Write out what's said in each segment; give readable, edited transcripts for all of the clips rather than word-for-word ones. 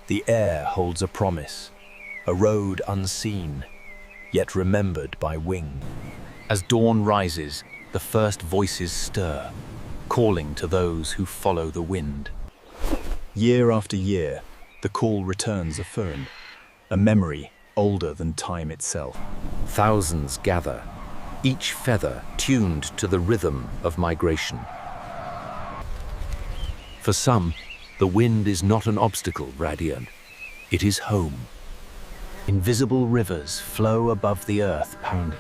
The air holds a promise, a road unseen, yet remembered by wing. As dawn rises, the first voices stir, calling to those who follow the wind. Year after year, the call returns affirmed, a memory older than time itself. Thousands gather, each feather tuned to the rhythm of migration. For some, the wind is not an obstacle, radiant. It is home. Invisible rivers flow above the earth, pounding,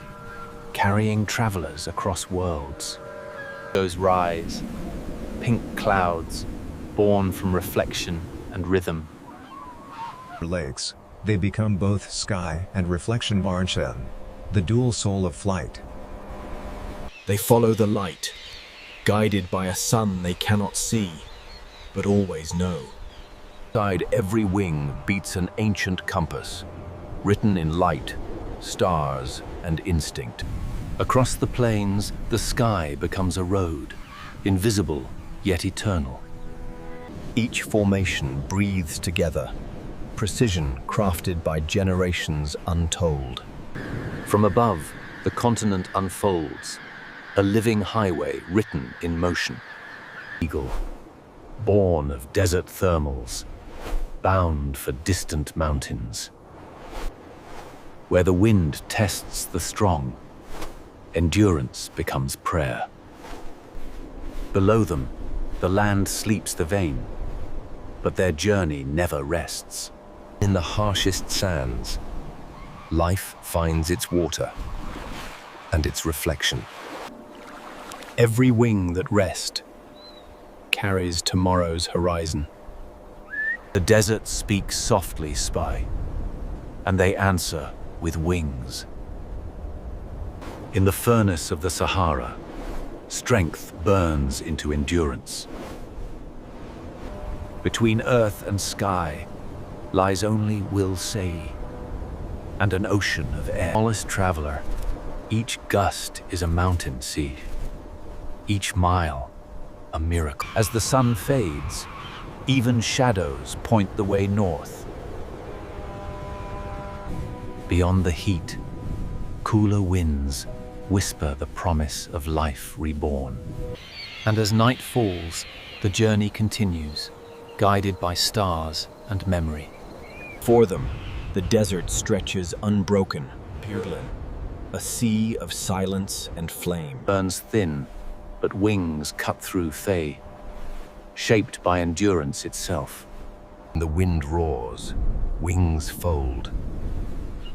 carrying travelers across worlds. Those rise, pink clouds, born from reflection and rhythm. Lakes, they become both sky and reflection Barshan, the dual soul of flight. They follow the light, guided by a sun they cannot see, but always know. Inside every wing beats an ancient compass, written in light, stars, and instinct. Across the plains, the sky becomes a road, invisible yet eternal. Each formation breathes together, precision crafted by generations untold. From above, the continent unfolds, a living highway written in motion. Eagle, born of desert thermals, bound for distant mountains. Where the wind tests the strong, endurance becomes prayer. Below them, the land sleeps the vain, but their journey never rests. In the harshest sands, life finds its water and its reflection. Every wing that rests carries tomorrow's horizon. The desert speaks softly, spy, and they answer with wings. In the furnace of the Sahara, strength burns into endurance. Between earth and sky lies only will say, and an ocean of air. Smallest traveler, each gust is a mountain sea, each mile a miracle. As the sun fades, even shadows point the way north. Beyond the heat, cooler winds whisper the promise of life reborn. And as night falls, the journey continues, guided by stars and memory. For them, the desert stretches unbroken, a sea of silence and flame. Burns thin, but wings cut through Thay, shaped by endurance itself. The wind roars, wings fold.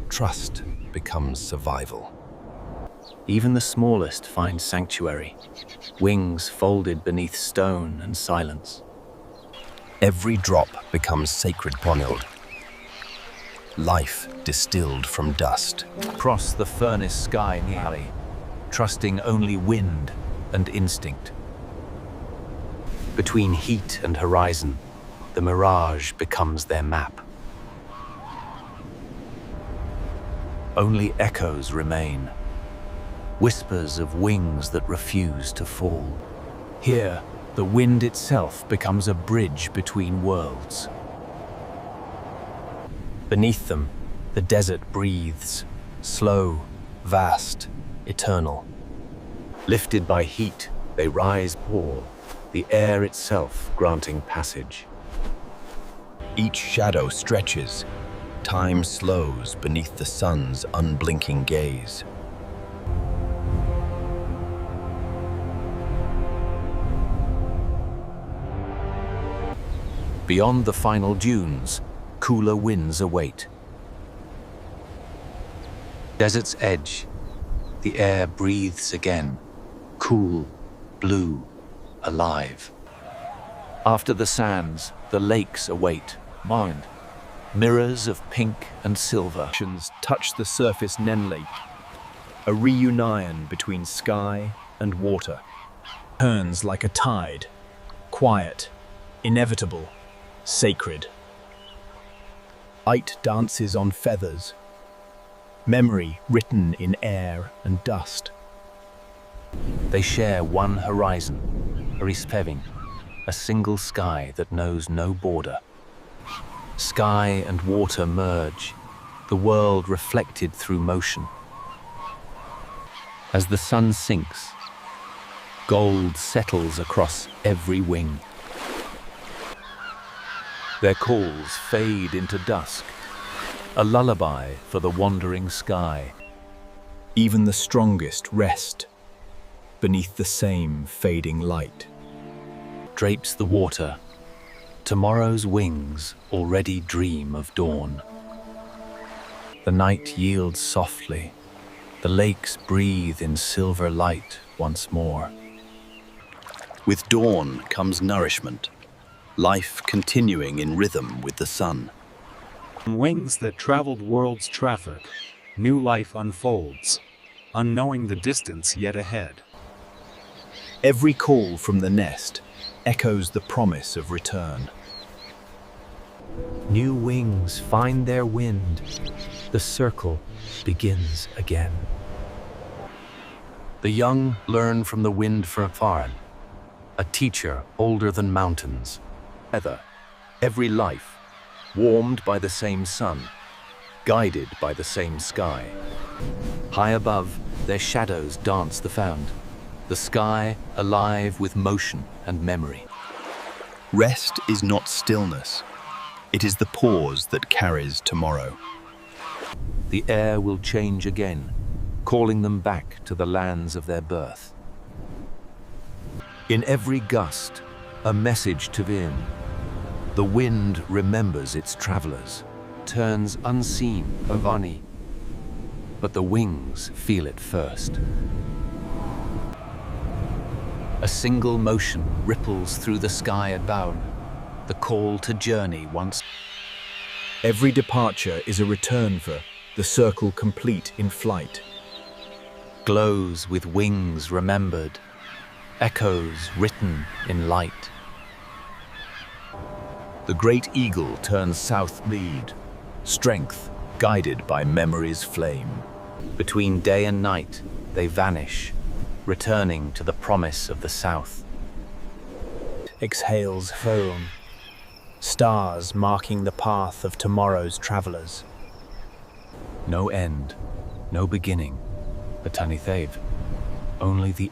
Trust becomes survival. Even the smallest find sanctuary, wings folded beneath stone and silence. Every drop becomes sacred poniard, life distilled from dust. Cross the furnace sky in the alley, trusting only wind and instinct. Between heat and horizon, the mirage becomes their map. Only echoes remain, whispers of wings that refuse to fall. Here, the wind itself becomes a bridge between worlds. Beneath them, the desert breathes, slow, vast, eternal. Lifted by heat, they rise tall, the air itself granting passage. Each shadow stretches, time slows beneath the sun's unblinking gaze. Beyond the final dunes, cooler winds await. Desert's edge, the air breathes again, cool, blue, alive. After the sands, the lakes await, mirrors of pink and silver. Touch the surface Nenley, a reunion between sky and water. Turns like a tide, quiet, inevitable, sacred. Light dances on feathers, memory written in air and dust. They share one horizon, a single sky that knows no border. Sky and water merge, the world reflected through motion. As the sun sinks, gold settles across every wing. Their calls fade into dusk, a lullaby for the wandering sky. Even the strongest rest beneath the same fading light. Drapes the water, tomorrow's wings already dream of dawn. The night yields softly, the lakes breathe in silver light once more. With dawn comes nourishment, life continuing in rhythm with the sun. On wings that traveled world's traffic, new life unfolds, unknowing the distance yet ahead. Every call from the nest echoes the promise of return. New wings find their wind, the circle begins again. The young learn from the wind for far, a teacher older than mountains. Together, every life, warmed by the same sun, guided by the same sky. High above, their shadows dance the found, the sky alive with motion and memory. Rest is not stillness. It is the pause that carries tomorrow. The air will change again, calling them back to the lands of their birth. In every gust, a message to win. The wind remembers its travelers, turns unseen Avani, but the wings feel it first. A single motion ripples through the sky at bound, the call to journey once. Every departure is a return for the circle complete in flight. Glows with wings remembered, echoes written in light. The great eagle turns south lead, strength guided by memory's flame. Between day and night, they vanish, returning to the promise of the south. Exhales foam, stars marking the path of tomorrow's travelers. No end, no beginning, Batanithave, only the